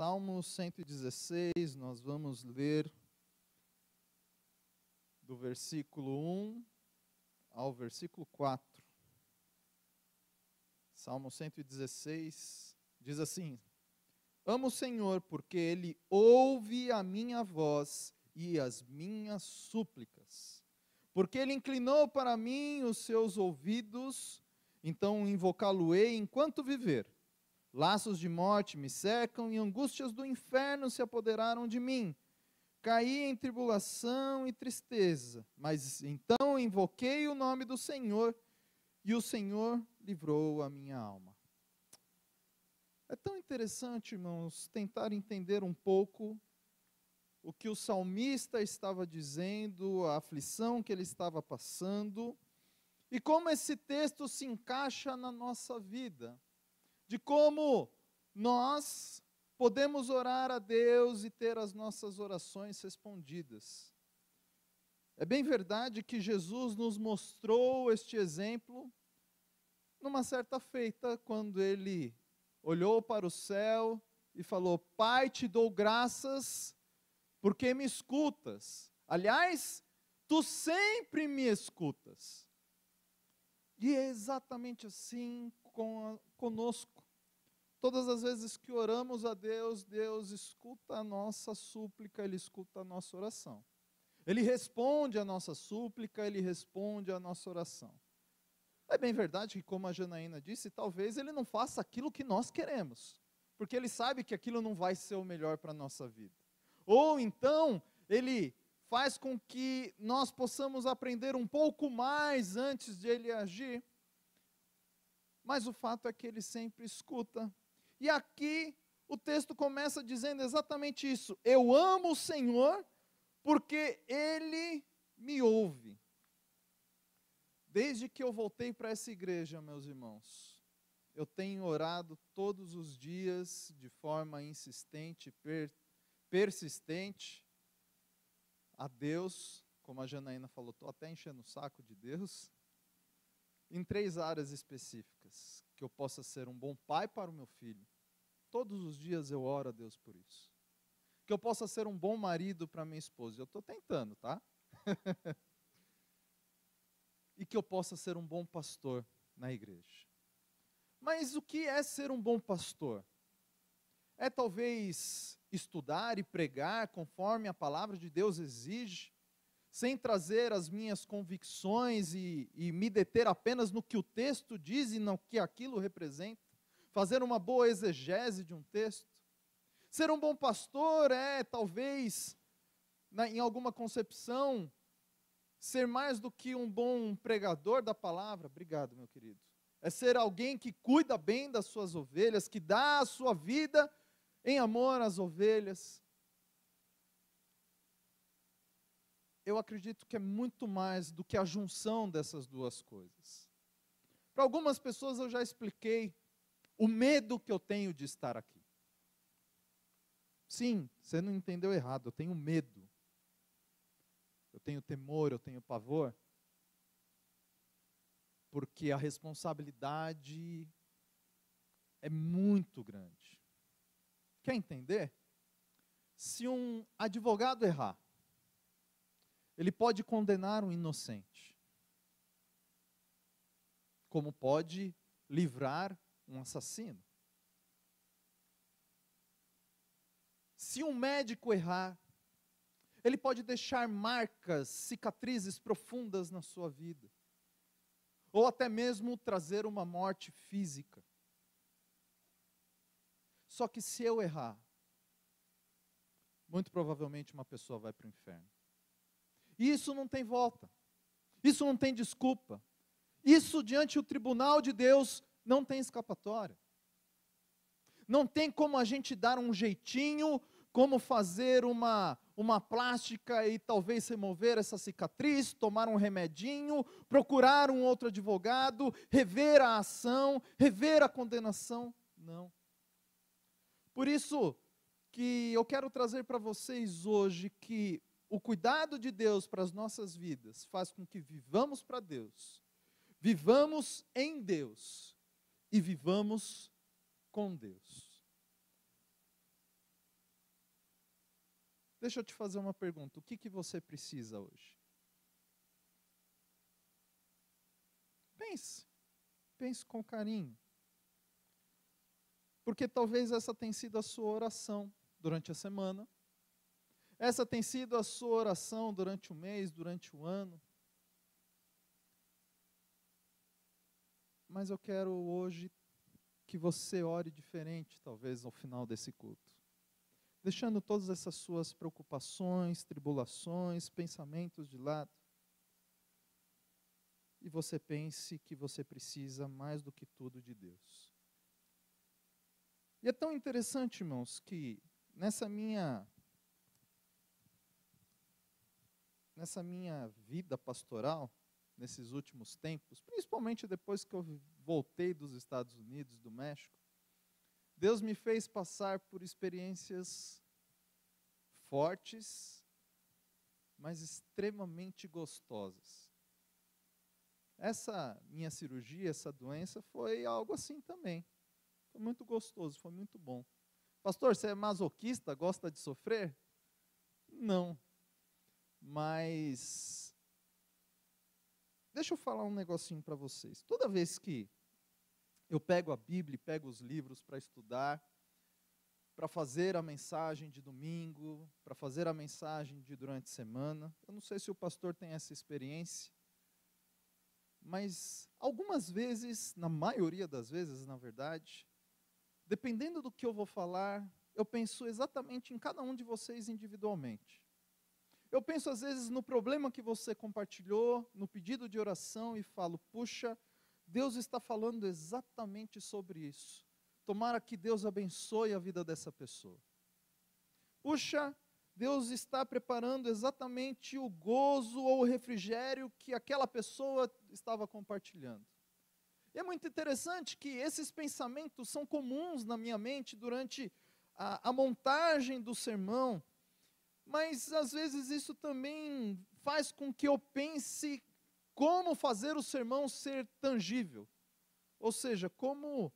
Salmo 116, nós vamos ler do versículo 1 ao versículo 4. Salmo 116 diz assim: Amo o Senhor porque Ele ouve a minha voz e as minhas súplicas. Porque Ele inclinou para mim os seus ouvidos, então invocá-lo-ei enquanto viver. Laços de morte me cercam e angústias do inferno se apoderaram de mim. Caí em tribulação e tristeza, mas então invoquei o nome do Senhor e o Senhor livrou a minha alma. É tão interessante, irmãos, tentar entender um pouco o que o salmista estava dizendo, a aflição que ele estava passando, e como esse texto se encaixa na nossa vida, de como nós podemos orar a Deus e ter as nossas orações respondidas. É bem verdade que Jesus nos mostrou este exemplo numa certa feita, quando ele olhou para o céu e falou: Pai, te dou graças porque me escutas. Aliás, tu sempre me escutas. E é exatamente assim conosco. Todas as vezes que oramos a Deus, Deus escuta a nossa súplica, Ele escuta a nossa oração. Ele responde a nossa súplica, Ele responde a nossa oração. É bem verdade que, como a Janaína disse, talvez Ele não faça aquilo que nós queremos, porque Ele sabe que aquilo não vai ser o melhor para a nossa vida. Ou então, Ele faz com que nós possamos aprender um pouco mais antes de Ele agir, mas o fato é que Ele sempre escuta. E aqui o texto começa dizendo exatamente isso: eu amo o Senhor porque Ele me ouve. Desde que eu voltei para essa igreja, meus irmãos, eu tenho orado todos os dias de forma insistente, persistente a Deus, como a Janaína falou, estou até enchendo o saco de Deus, em 3 áreas específicas: que eu possa ser um bom pai para o meu filho. Todos os dias eu oro a Deus por isso. Que eu possa ser um bom marido para minha esposa. Eu estou tentando, tá? E que eu possa ser um bom pastor na igreja. Mas o que é ser um bom pastor? É talvez estudar e pregar conforme a palavra de Deus exige, sem trazer as minhas convicções e me deter apenas no que o texto diz e no que aquilo representa? Fazer uma boa exegese de um texto? Ser um bom pastor é, talvez, em alguma concepção, ser mais do que um bom pregador da palavra. Obrigado, meu querido. É ser alguém que cuida bem das suas ovelhas, que dá a sua vida em amor às ovelhas. Eu acredito que é muito mais do que a junção dessas duas coisas. Para algumas pessoas eu já expliquei o medo que eu tenho de estar aqui. Sim, você não entendeu errado, eu tenho medo. Eu tenho temor, eu tenho pavor. Porque a responsabilidade é muito grande. Quer entender? Se um advogado errar, ele pode condenar um inocente, como pode livrar um assassino. Se um médico errar, ele pode deixar marcas, cicatrizes profundas na sua vida, ou até mesmo trazer uma morte física. Só que se eu errar, muito provavelmente uma pessoa vai para o inferno. E isso não tem volta. Isso não tem desculpa. Isso, diante do tribunal de Deus, não tem escapatória. Não tem como a gente dar um jeitinho, como fazer uma plástica e talvez remover essa cicatriz, tomar um remedinho, procurar um outro advogado, rever a ação, rever a condenação. Não. Por isso que eu quero trazer para vocês hoje que o cuidado de Deus para as nossas vidas faz com que vivamos para Deus, vivamos em Deus e vivamos com Deus. Deixa eu te fazer uma pergunta. O que você precisa hoje? Pense. Pense com carinho. Porque talvez essa tenha sido a sua oração durante a semana. Essa tem sido a sua oração durante o mês, durante o ano. Mas eu quero hoje que você ore diferente, talvez, ao final desse culto. Deixando todas essas suas preocupações, tribulações, pensamentos de lado. E você pense que você precisa mais do que tudo de Deus. E é tão interessante, irmãos, que nessa minha vida pastoral, nesses últimos tempos, principalmente depois que eu voltei dos Estados Unidos, do México, Deus me fez passar por experiências fortes, mas extremamente gostosas. Essa minha cirurgia, essa doença, foi algo assim também. Foi muito gostoso, foi muito bom. Pastor, você é masoquista, gosta de sofrer? Não. Mas deixa eu falar um negocinho para vocês. Toda vez que eu pego a Bíblia, pego os livros para estudar, para fazer a mensagem de domingo, para fazer a mensagem de durante a semana, eu não sei se o pastor tem essa experiência, mas algumas vezes, na maioria das vezes, na verdade, dependendo do que eu vou falar, eu penso exatamente em cada um de vocês individualmente. Eu penso às vezes no problema que você compartilhou, no pedido de oração e falo, puxa, Deus está falando exatamente sobre isso. Tomara que Deus abençoe a vida dessa pessoa. Puxa, Deus está preparando exatamente o gozo ou o refrigério que aquela pessoa estava compartilhando. E é muito interessante que esses pensamentos são comuns na minha mente durante a montagem do sermão, mas às vezes isso também faz com que eu pense como fazer o sermão ser tangível. Ou seja, como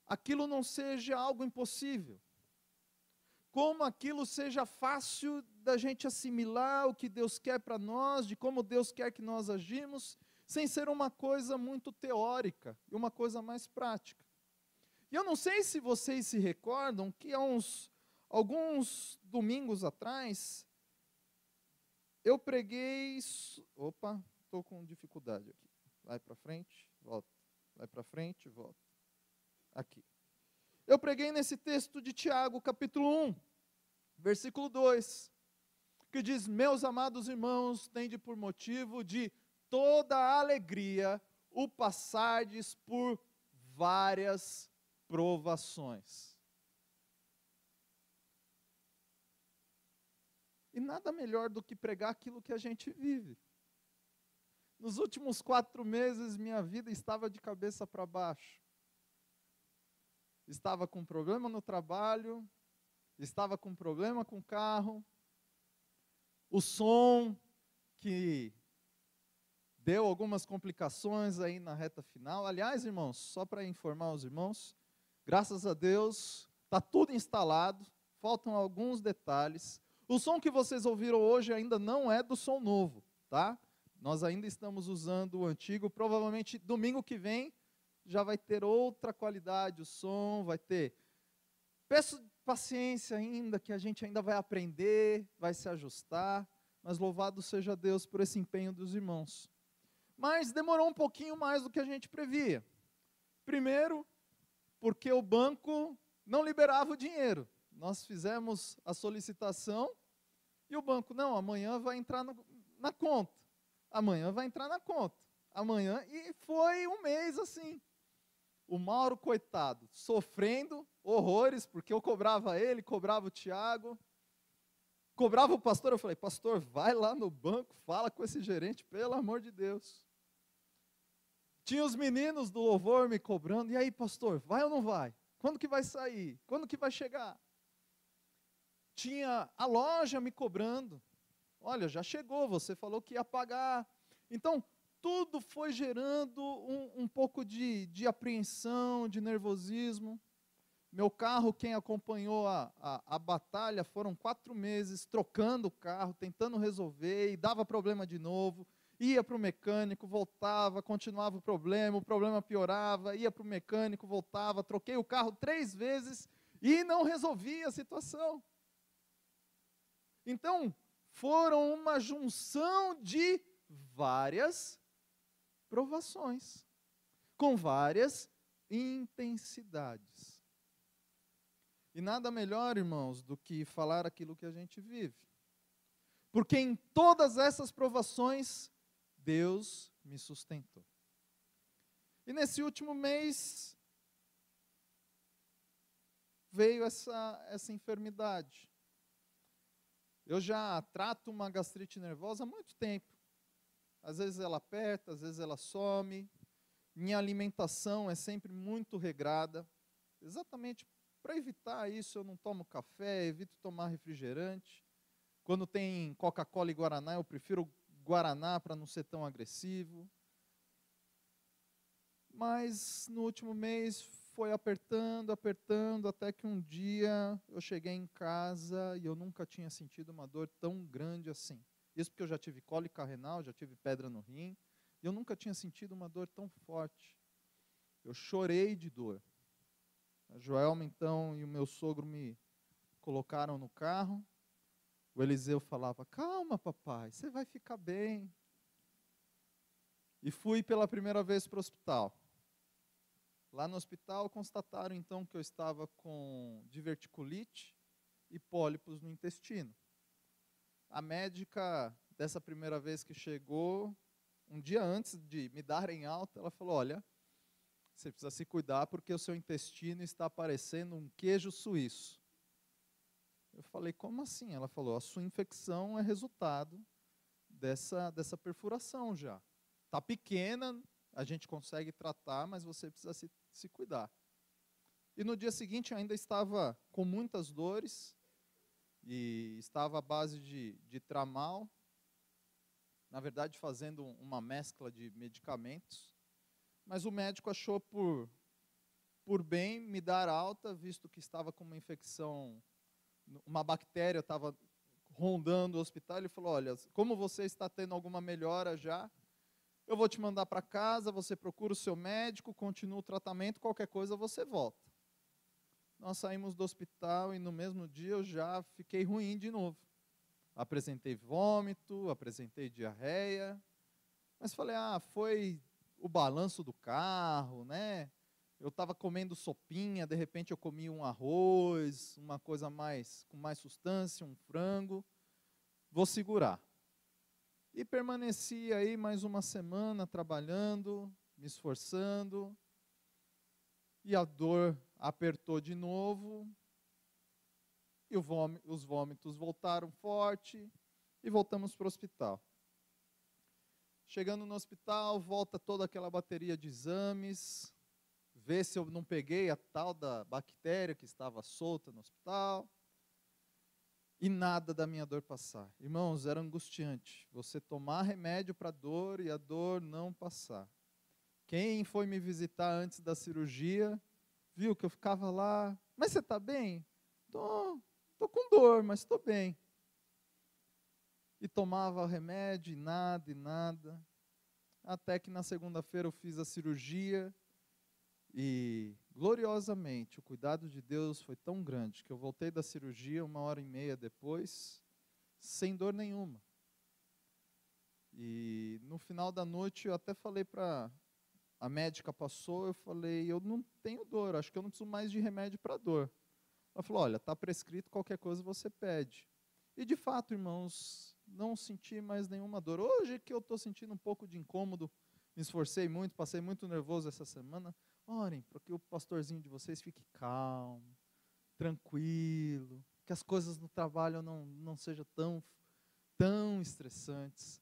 aquilo não seja algo impossível. Como aquilo seja fácil da gente assimilar o que Deus quer para nós, de como Deus quer que nós agimos, sem ser uma coisa muito teórica e uma coisa mais prática. E eu não sei se vocês se recordam que há alguns domingos atrás, eu preguei... Opa, estou com dificuldade aqui. Vai para frente, volta. Vai para frente, volta. Aqui. Eu preguei nesse texto de Tiago, capítulo 1, versículo 2, que diz, meus amados irmãos, tende por motivo de toda alegria o passardes por várias provações. E nada melhor do que pregar aquilo que a gente vive. Nos últimos 4 meses, minha vida estava de cabeça para baixo. Estava com problema no trabalho, estava com problema com o carro, o som que deu algumas complicações aí na reta final. Aliás, irmãos, só para informar os irmãos, graças a Deus, está tudo instalado, faltam alguns detalhes. O som que vocês ouviram hoje ainda não é do som novo, tá? Nós ainda estamos usando o antigo, provavelmente domingo que vem já vai ter outra qualidade o som, vai ter... Peço paciência ainda, que a gente ainda vai aprender, vai se ajustar, mas louvado seja Deus por esse empenho dos irmãos. Mas demorou um pouquinho mais do que a gente previa. Primeiro, porque o banco não liberava o dinheiro. Nós fizemos a solicitação e o banco, não, amanhã vai entrar na conta. Amanhã vai entrar na conta. Amanhã, e foi um mês assim. O Mauro, coitado, sofrendo horrores, porque eu cobrava ele, cobrava o Tiago, cobrava o pastor. Eu falei, pastor, vai lá no banco, fala com esse gerente, pelo amor de Deus. Tinha os meninos do louvor me cobrando, e aí, pastor, vai ou não vai? Quando que vai sair? Quando que vai chegar? Tinha a loja me cobrando, olha, já chegou, você falou que ia pagar. Então, tudo foi gerando um pouco de apreensão, de nervosismo. Meu carro, quem acompanhou a batalha, foram 4 meses trocando o carro, tentando resolver, e dava problema de novo. Ia para o mecânico, voltava, continuava o problema piorava, ia para o mecânico, voltava, troquei o carro 3 vezes e não resolvia a situação. Então, foram uma junção de várias provações, com várias intensidades. E nada melhor, irmãos, do que falar aquilo que a gente vive. Porque em todas essas provações, Deus me sustentou. E nesse último mês, veio essa enfermidade. Eu já trato uma gastrite nervosa há muito tempo. Às vezes ela aperta, às vezes ela some. Minha alimentação é sempre muito regrada. Exatamente para evitar isso, eu não tomo café, evito tomar refrigerante. Quando tem Coca-Cola e Guaraná, eu prefiro Guaraná para não ser tão agressivo. Mas no último mês foi apertando, até que um dia eu cheguei em casa e eu nunca tinha sentido uma dor tão grande assim. Isso porque eu já tive cólica renal, já tive pedra no rim, e eu nunca tinha sentido uma dor tão forte. Eu chorei de dor. A Joelma, então, e o meu sogro me colocaram no carro. O Eliseu falava, calma, papai, você vai ficar bem. E fui pela primeira vez para o hospital. Lá no hospital constataram, então, que eu estava com diverticulite e pólipos no intestino. A médica, dessa primeira vez que chegou, um dia antes de me darem alta, ela falou, olha, você precisa se cuidar porque o seu intestino está parecendo um queijo suíço. Eu falei, como assim? Ela falou, a sua infecção é resultado dessa perfuração já. Está pequena, a gente consegue tratar, mas você precisa se cuidar. E no dia seguinte ainda estava com muitas dores, e estava à base de Tramal, na verdade fazendo uma mescla de medicamentos, mas o médico achou por bem me dar alta, visto que estava com uma infecção, uma bactéria estava rondando o hospital. Ele falou, olha, como você está tendo alguma melhora já, eu vou te mandar para casa, você procura o seu médico, continua o tratamento, qualquer coisa você volta. Nós saímos do hospital e no mesmo dia eu já fiquei ruim de novo. Apresentei vômito, apresentei diarreia, mas falei, foi o balanço do carro, né? Eu estava comendo sopinha, de repente eu comi um arroz, uma coisa com mais substância, um frango, vou segurar. E permaneci aí mais uma semana trabalhando, me esforçando, e a dor apertou de novo, e os vômitos voltaram forte, e voltamos para o hospital. Chegando no hospital, volta toda aquela bateria de exames, vê se eu não peguei a tal da bactéria que estava solta no hospital, e nada da minha dor passar. Irmãos, era angustiante, você tomar remédio para dor e a dor não passar. Quem foi me visitar antes da cirurgia, viu que eu ficava lá, mas você está bem? Tô com dor, mas estou bem. E tomava remédio, e nada. Até que na segunda-feira eu fiz a cirurgia, e gloriosamente o cuidado de Deus foi tão grande, que eu voltei da cirurgia 1h30 depois, sem dor nenhuma. E no final da noite eu até falei para a médica, passou, eu falei, eu não tenho dor, acho que eu não preciso mais de remédio para dor. Ela falou, olha, está prescrito, qualquer coisa você pede. E de fato, irmãos, não senti mais nenhuma dor. Hoje que eu estou sentindo um pouco de incômodo, me esforcei muito, passei muito nervoso essa semana, orem para que o pastorzinho de vocês fique calmo, tranquilo, que as coisas no trabalho não sejam tão estressantes.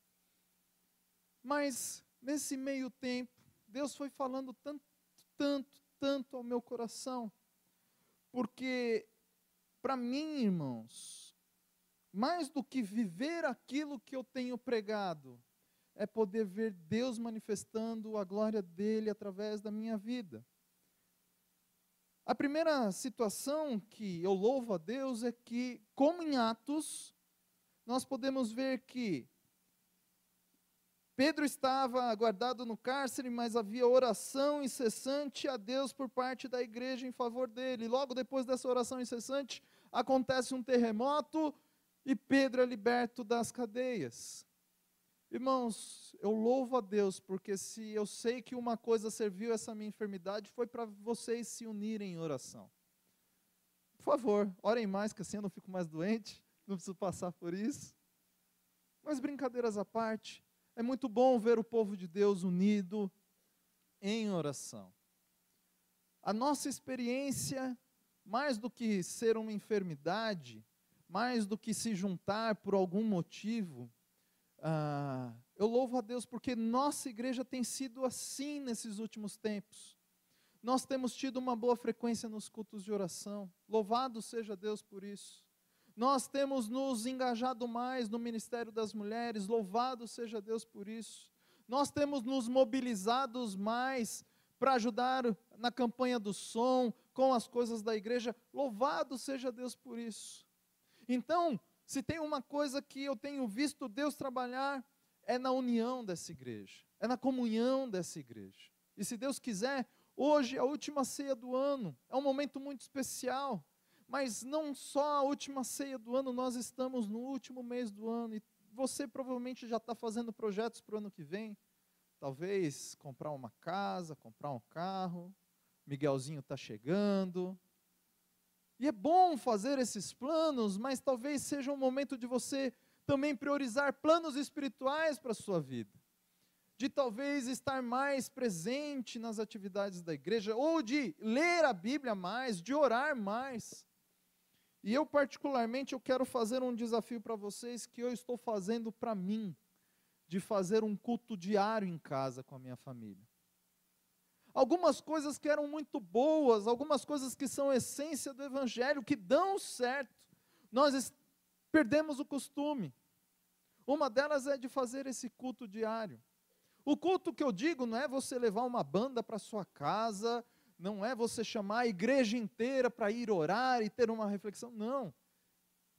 Mas, nesse meio tempo, Deus foi falando tanto ao meu coração, porque, para mim, irmãos, mais do que viver aquilo que eu tenho pregado, é poder ver Deus manifestando a glória dele através da minha vida. A primeira situação que eu louvo a Deus é que, como em Atos, nós podemos ver que Pedro estava guardado no cárcere, mas havia oração incessante a Deus por parte da igreja em favor dele. Logo depois dessa oração incessante, acontece um terremoto e Pedro é liberto das cadeias. Irmãos, eu louvo a Deus, porque se eu sei que uma coisa serviu essa minha enfermidade, foi para vocês se unirem em oração. Por favor, orem mais, que assim eu não fico mais doente, não preciso passar por isso. Mas brincadeiras à parte, é muito bom ver o povo de Deus unido em oração. A nossa experiência, mais do que ser uma enfermidade, mais do que se juntar por algum motivo, eu louvo a Deus porque nossa igreja tem sido assim nesses últimos tempos. Nós temos tido uma boa frequência nos cultos de oração, louvado seja Deus por isso. Nós temos nos engajado mais no ministério das mulheres, louvado seja Deus por isso. Nós temos nos mobilizado mais para ajudar na campanha do som, com as coisas da igreja, louvado seja Deus por isso. Então, se tem uma coisa que eu tenho visto Deus trabalhar, é na união dessa igreja, é na comunhão dessa igreja. E se Deus quiser, hoje é a última ceia do ano, é um momento muito especial. Mas não só a última ceia do ano, nós estamos no último mês do ano, e você provavelmente já está fazendo projetos para o ano que vem, talvez comprar uma casa, comprar um carro, Miguelzinho está chegando, e é bom fazer esses planos, mas talvez seja um momento de você também priorizar planos espirituais para a sua vida, de talvez estar mais presente nas atividades da igreja, ou de ler a Bíblia mais, de orar mais. E eu particularmente, eu quero fazer um desafio para vocês que eu estou fazendo para mim, de fazer um culto diário em casa com a minha família. Algumas coisas que eram muito boas, algumas coisas que são essência do Evangelho, que dão certo, nós perdemos o costume. Uma delas é de fazer esse culto diário. O culto que eu digo não é você levar uma banda para sua casa, não é você chamar a igreja inteira para ir orar e ter uma reflexão, não.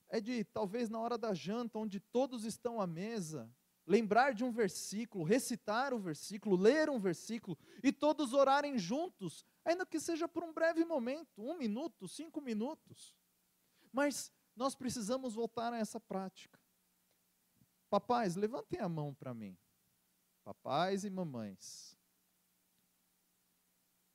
É de, talvez na hora da janta, onde todos estão à mesa, lembrar de um versículo, recitar o versículo, ler um versículo, e todos orarem juntos, ainda que seja por um breve momento, 1 minuto, 5 minutos. Mas nós precisamos voltar a essa prática. Papais, levantem a mão para mim. Papais e mamães.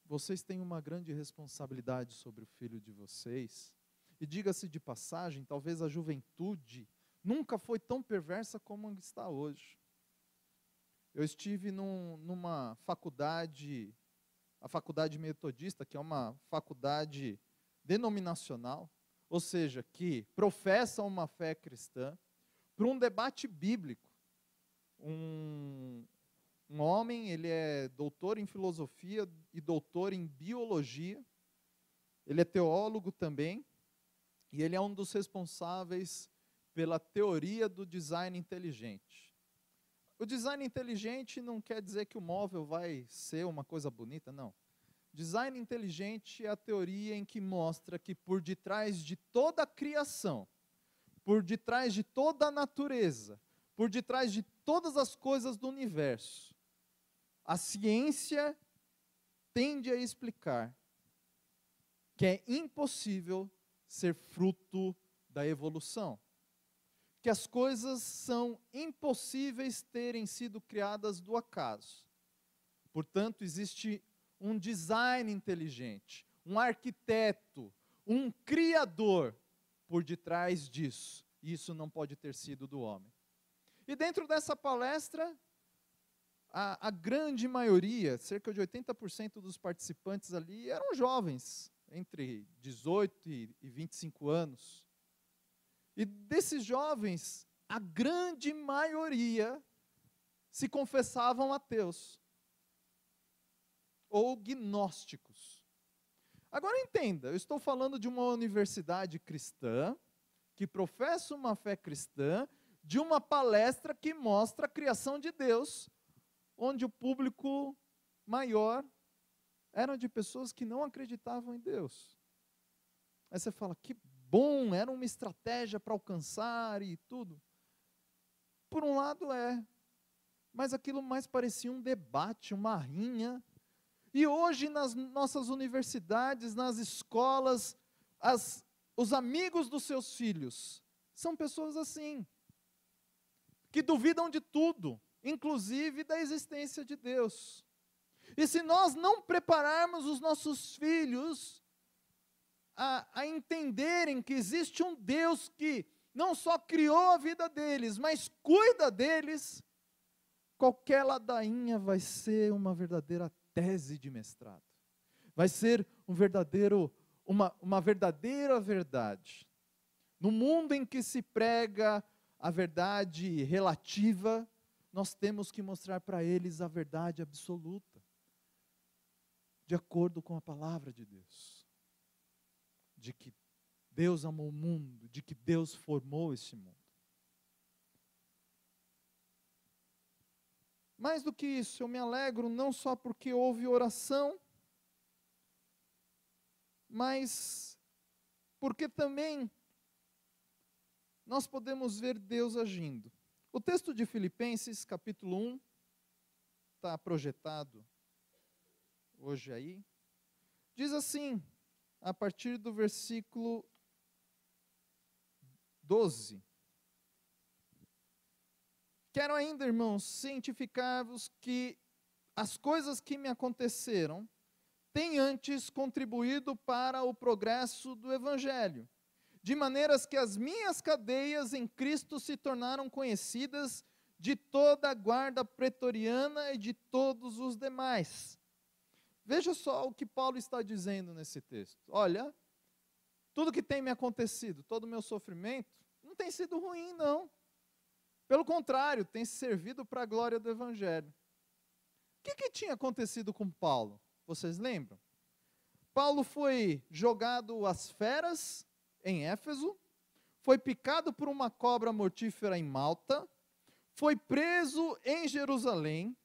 Vocês têm uma grande responsabilidade sobre o filho de vocês. E diga-se de passagem, talvez a juventude nunca foi tão perversa como está hoje. Eu estive numa faculdade, a faculdade metodista, que é uma faculdade denominacional, ou seja, que professa uma fé cristã, para um debate bíblico. Um homem, ele é doutor em filosofia e doutor em biologia, ele é teólogo também, e ele é um dos responsáveis pela teoria do design inteligente. O design inteligente não quer dizer que o móvel vai ser uma coisa bonita, não. Design inteligente é a teoria em que mostra que por detrás de toda a criação, por detrás de toda a natureza, por detrás de todas as coisas do universo, a ciência tende a explicar que é impossível ser fruto da evolução, que as coisas são impossíveis terem sido criadas do acaso. Portanto, existe um design inteligente, um arquiteto, um criador por detrás disso. E isso não pode ter sido do homem. E dentro dessa palestra, a grande maioria, cerca de 80% dos participantes ali, eram jovens, entre 18 e 25 anos. E desses jovens, a grande maioria se confessavam ateus, ou gnósticos. Agora entenda, eu estou falando de uma universidade cristã, que professa uma fé cristã, de uma palestra que mostra a criação de Deus, onde o público maior eram de pessoas que não acreditavam em Deus. Aí você fala, que bom, era uma estratégia para alcançar e tudo. Por um lado mas aquilo mais parecia um debate, uma rinha. E hoje nas nossas universidades, nas escolas, os amigos dos seus filhos são pessoas assim, que duvidam de tudo, inclusive da existência de Deus. E se nós não prepararmos os nossos filhos a entenderem que existe um Deus que não só criou a vida deles, mas cuida deles, qualquer ladainha vai ser uma verdadeira tese de mestrado. Vai ser uma verdadeira verdade. No mundo em que se prega a verdade relativa, nós temos que mostrar para eles a verdade absoluta, de acordo com a palavra de Deus. De que Deus amou o mundo, de que Deus formou este mundo. Mais do que isso, eu me alegro não só porque houve oração, mas porque também nós podemos ver Deus agindo. O texto de Filipenses, capítulo 1, está projetado hoje aí, diz assim, a partir do versículo 12. Quero ainda, irmãos, cientificar-vos que as coisas que me aconteceram têm antes contribuído para o progresso do Evangelho, de maneiras que as minhas cadeias em Cristo se tornaram conhecidas de toda a guarda pretoriana e de todos os demais. Veja só o que Paulo está dizendo nesse texto. Olha, tudo que tem me acontecido, todo o meu sofrimento, não tem sido ruim, não. Pelo contrário, tem servido para a glória do Evangelho. O que tinha acontecido com Paulo? Vocês lembram? Paulo foi jogado às feras em Éfeso, foi picado por uma cobra mortífera em Malta, foi preso em Jerusalém,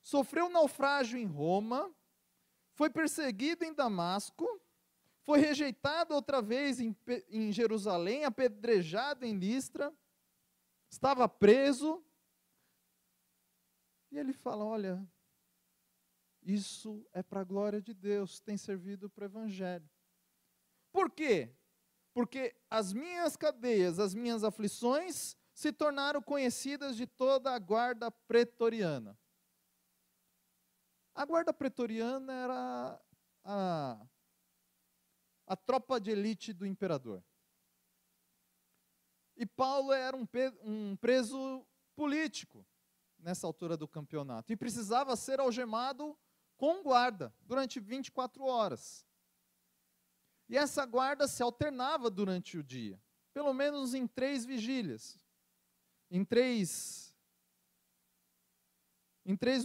sofreu naufrágio em Roma, foi perseguido em Damasco, foi rejeitado outra vez em Jerusalém, apedrejado em Listra, estava preso, e ele fala, olha, isso é para a glória de Deus, tem servido para o Evangelho. Por quê? Porque as minhas cadeias, as minhas aflições, se tornaram conhecidas de toda a guarda pretoriana. A guarda pretoriana era a tropa de elite do imperador. E Paulo era um preso político nessa altura do campeonato. E precisava ser algemado com guarda durante 24 horas. E essa guarda se alternava durante o dia, pelo menos em 3 vigílias, em três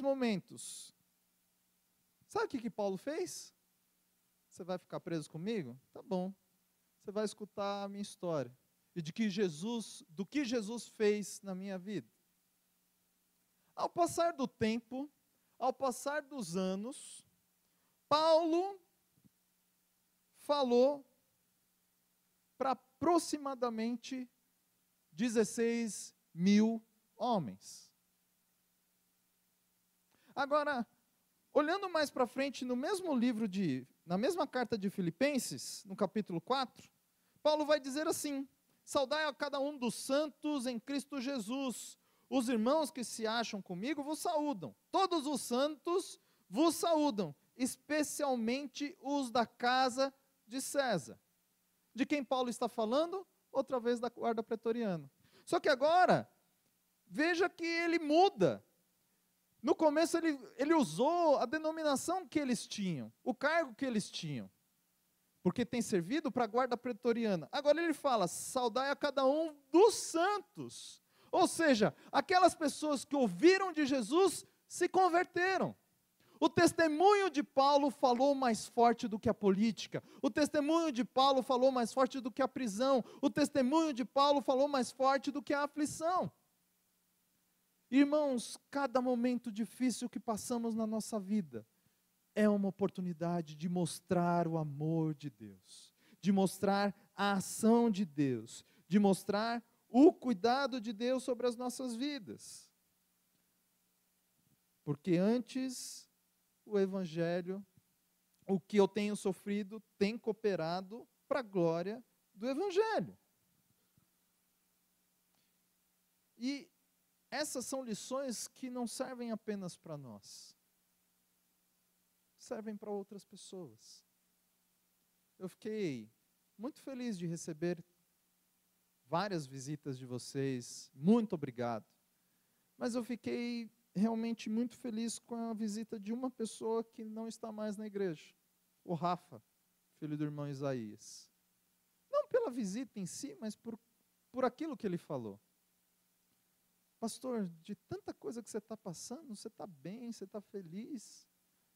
momentos. Sabe o que Paulo fez? Você vai ficar preso comigo? Tá bom. Você vai escutar a minha história. E do que Jesus fez na minha vida. Ao passar do tempo, ao passar dos anos, Paulo falou para aproximadamente 16 mil homens. Agora, olhando mais para frente, no mesmo livro na mesma carta de Filipenses, no capítulo 4, Paulo vai dizer assim, saudai a cada um dos santos em Cristo Jesus, os irmãos que se acham comigo vos saúdam, todos os santos vos saúdam, especialmente os da casa de César. De quem Paulo está falando? Outra vez da guarda pretoriana. Só que agora, veja que ele muda. No começo ele usou a denominação que eles tinham, o cargo que eles tinham, porque tem servido para a guarda pretoriana. Agora ele fala, saudai a cada um dos santos. Ou seja, aquelas pessoas que ouviram de Jesus se converteram. O testemunho de Paulo falou mais forte do que a política. O testemunho de Paulo falou mais forte do que a prisão. O testemunho de Paulo falou mais forte do que a aflição. Irmãos, cada momento difícil que passamos na nossa vida, é uma oportunidade de mostrar o amor de Deus, de mostrar a ação de Deus, de mostrar o cuidado de Deus sobre as nossas vidas. Porque antes, o Evangelho, o que eu tenho sofrido, tem cooperado para a glória do Evangelho. E essas são lições que não servem apenas para nós, servem para outras pessoas. Eu fiquei muito feliz de receber várias visitas de vocês, muito obrigado. Mas eu fiquei realmente muito feliz com a visita de uma pessoa que não está mais na igreja, o Rafa, filho do irmão Isaías. Não pela visita em si, mas por aquilo que ele falou. Pastor, de tanta coisa que você está passando, você está bem, você está feliz.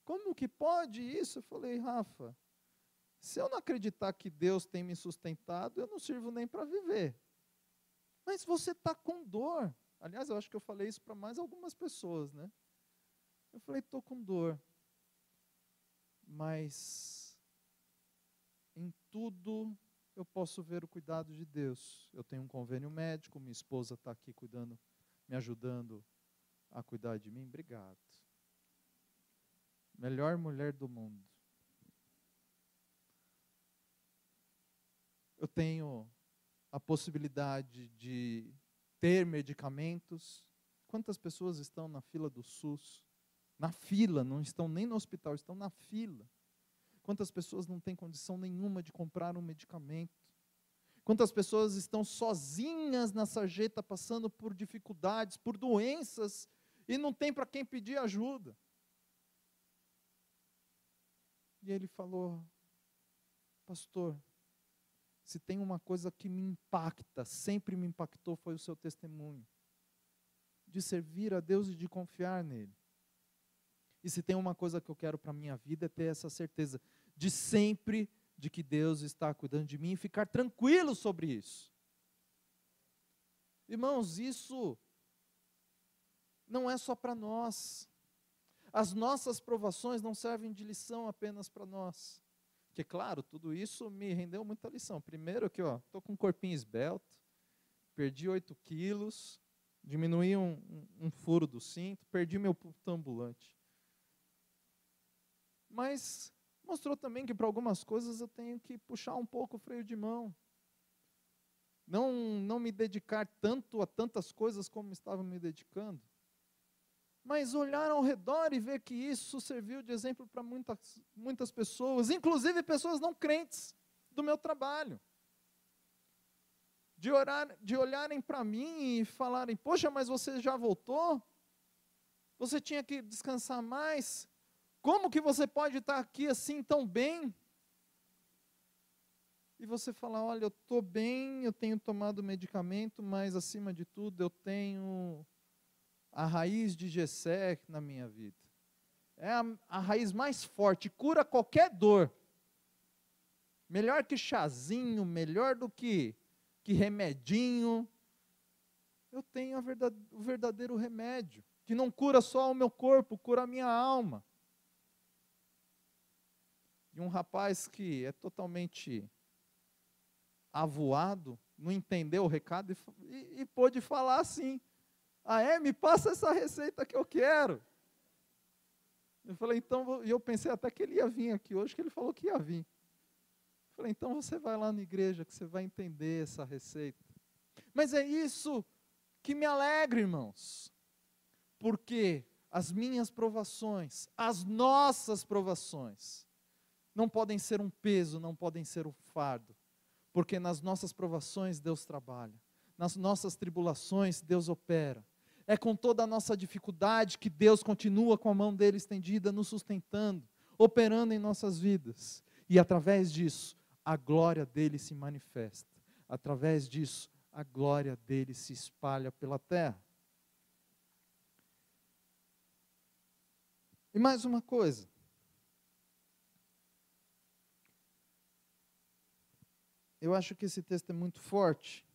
Como que pode isso? Eu falei, Rafa, se eu não acreditar que Deus tem me sustentado, eu não sirvo nem para viver. Mas você está com dor. Aliás, eu acho que eu falei isso para mais algumas pessoas, né? Eu falei, estou com dor. Mas em tudo eu posso ver o cuidado de Deus. Eu tenho um convênio médico, minha esposa está aqui cuidando, me ajudando a cuidar de mim. Obrigado. Melhor mulher do mundo. Eu tenho a possibilidade de ter medicamentos. Quantas pessoas estão na fila do SUS? Na fila, não estão nem no hospital, estão na fila. Quantas pessoas não têm condição nenhuma de comprar um medicamento? Quantas pessoas estão sozinhas na sarjeta, passando por dificuldades, por doenças, e não tem para quem pedir ajuda? E ele falou, pastor, se tem uma coisa que me impacta, sempre me impactou, foi o seu testemunho, de servir a Deus e de confiar nele. E se tem uma coisa que eu quero para a minha vida, é ter essa certeza, de sempre, de que Deus está cuidando de mim, e ficar tranquilo sobre isso. Irmãos, isso não é só para nós. As nossas provações não servem de lição apenas para nós. Porque, claro, tudo isso me rendeu muita lição. Primeiro que, estou com um corpinho esbelto, perdi 8 quilos, diminuí um furo do cinto, perdi meu pulso ambulante. Mas mostrou também que para algumas coisas eu tenho que puxar um pouco o freio de mão. Não me dedicar tanto a tantas coisas como estava me dedicando. Mas olhar ao redor e ver que isso serviu de exemplo para muitas pessoas, inclusive pessoas não crentes do meu trabalho. De olharem para mim e falarem, poxa, mas você já voltou? Você tinha que descansar mais? Como que você pode estar aqui assim tão bem? E você fala, olha, eu estou bem, eu tenho tomado medicamento, mas acima de tudo eu tenho a raiz de Jessé na minha vida. É a raiz mais forte, cura qualquer dor. Melhor que chazinho, melhor do que remedinho. Eu tenho o verdadeiro remédio, que não cura só o meu corpo, cura a minha alma. E um rapaz que é totalmente avoado, não entendeu o recado e pôde falar assim, me passa essa receita que eu quero. Eu falei, então, e eu pensei até que ele ia vir aqui hoje, que ele falou que ia vir. Eu falei, então você vai lá na igreja que você vai entender essa receita. Mas é isso que me alegra, irmãos. Porque as minhas provações, as nossas provações, não podem ser um peso, não podem ser um fardo. Porque nas nossas provações Deus trabalha. Nas nossas tribulações Deus opera. É com toda a nossa dificuldade que Deus continua com a mão dele estendida, nos sustentando, operando em nossas vidas. E através disso, a glória dele se manifesta. Através disso, a glória dele se espalha pela terra. E mais uma coisa. Eu acho que esse texto é muito forte.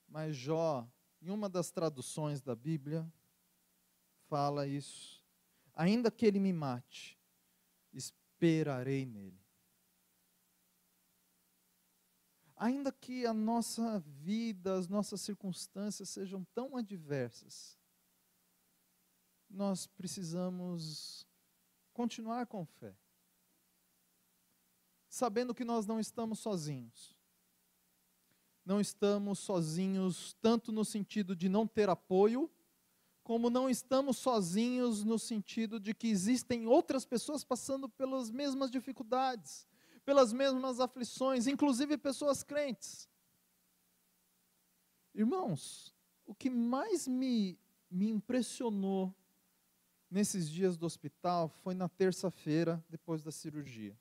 Mas Jó, em uma das traduções da Bíblia, fala isso. ainda que ele me mate, esperarei nele. Ainda que a nossa vida, as nossas circunstâncias sejam tão adversas, nós precisamos continuar com fé, sabendo que nós não estamos sozinhos. Não estamos sozinhos tanto no sentido de não ter apoio, como não estamos sozinhos no sentido de que existem outras pessoas passando pelas mesmas dificuldades, pelas mesmas aflições, inclusive pessoas crentes. Irmãos, o que mais me impressionou nesses dias do hospital foi na terça-feira, depois da cirurgia.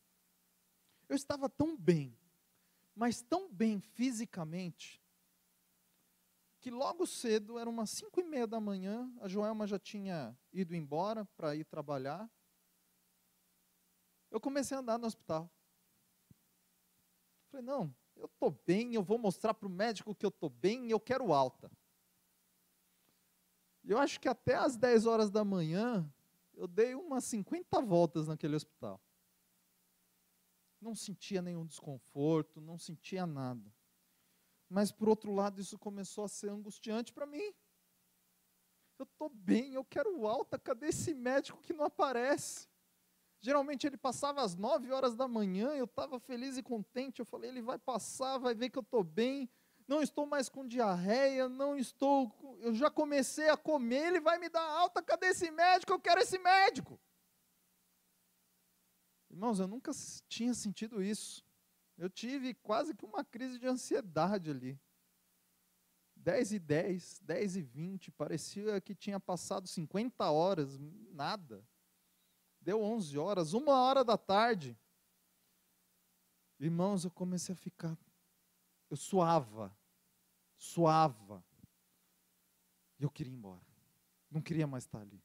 Eu estava tão bem, mas tão bem fisicamente, que logo cedo, eram umas 5:30 da manhã, a Joelma já tinha ido embora para ir trabalhar. Eu comecei a andar no hospital. Falei, não, eu estou bem, eu vou mostrar para o médico que eu estou bem, eu quero alta. E eu acho que até às 10 horas da manhã, eu dei umas 50 voltas naquele hospital. Não sentia nenhum desconforto, não sentia nada. Mas, por outro lado, isso começou a ser angustiante para mim. Eu estou bem, eu quero alta, cadê esse médico que não aparece? Geralmente ele passava às 9 horas da manhã, eu estava feliz e contente, eu falei, ele vai passar, vai ver que eu estou bem, não estou mais com diarreia, eu já comecei a comer, ele vai me dar alta, cadê esse médico? Eu quero esse médico. Irmãos, eu nunca tinha sentido isso. Eu tive quase que uma crise de ansiedade ali. 10:10, 10:20, parecia que tinha passado 50 horas, nada. Deu 11 horas, 1 hora da tarde. Irmãos, eu comecei a ficar, eu suava. E eu queria ir embora. Não queria mais estar ali.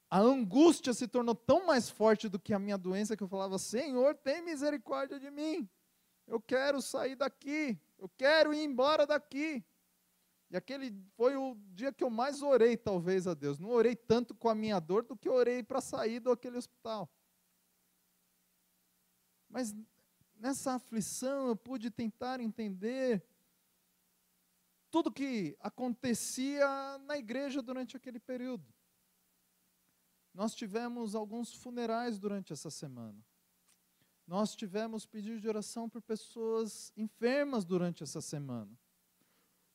A angústia se tornou tão mais forte do que a minha doença, que eu falava, Senhor, tem misericórdia de mim. Eu quero sair daqui. Eu quero ir embora daqui. E aquele foi o dia que eu mais orei, talvez, a Deus. Não orei tanto com a minha dor do que orei para sair daquele hospital. Mas nessa aflição eu pude tentar entender tudo que acontecia na igreja durante aquele período. Nós tivemos alguns funerais durante essa semana. Nós tivemos pedido de oração por pessoas enfermas durante essa semana.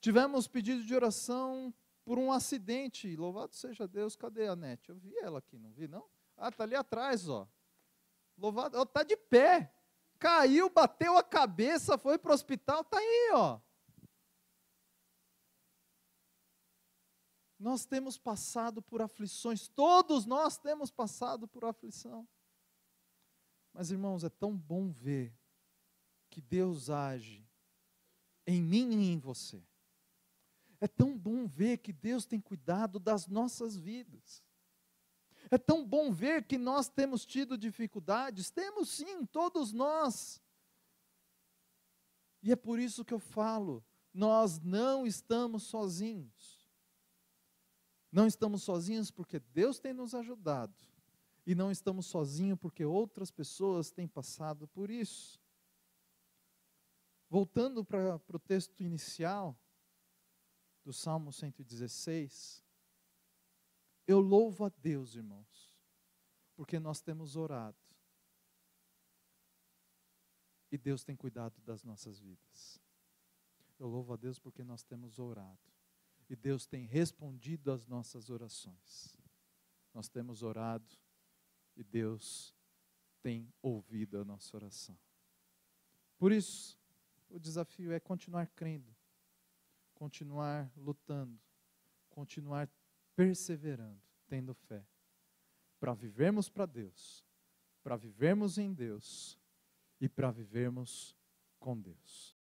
Tivemos pedido de oração por um acidente. Louvado seja Deus, cadê a Nete? Eu vi ela aqui, não vi não? Ah, está ali atrás, ó. Louvado, ela está de pé. Caiu, bateu a cabeça, foi para o hospital, está aí, ó. Nós temos passado por aflições, todos nós temos passado por aflição. Mas, irmãos, é tão bom ver que Deus age em mim e em você. É tão bom ver que Deus tem cuidado das nossas vidas. É tão bom ver que nós temos tido dificuldades, temos sim, todos nós. E é por isso que eu falo, nós não estamos sozinhos. Não estamos sozinhos porque Deus tem nos ajudado. E não estamos sozinhos porque outras pessoas têm passado por isso. Voltando para o texto inicial do Salmo 116, eu louvo a Deus, irmãos, porque nós temos orado. E Deus tem cuidado das nossas vidas. Eu louvo a Deus porque nós temos orado. E Deus tem respondido às nossas orações. Nós temos orado e Deus tem ouvido a nossa oração. Por isso, o desafio é continuar crendo, continuar lutando, continuar perseverando, tendo fé, para vivermos para Deus, para vivermos em Deus e para vivermos com Deus.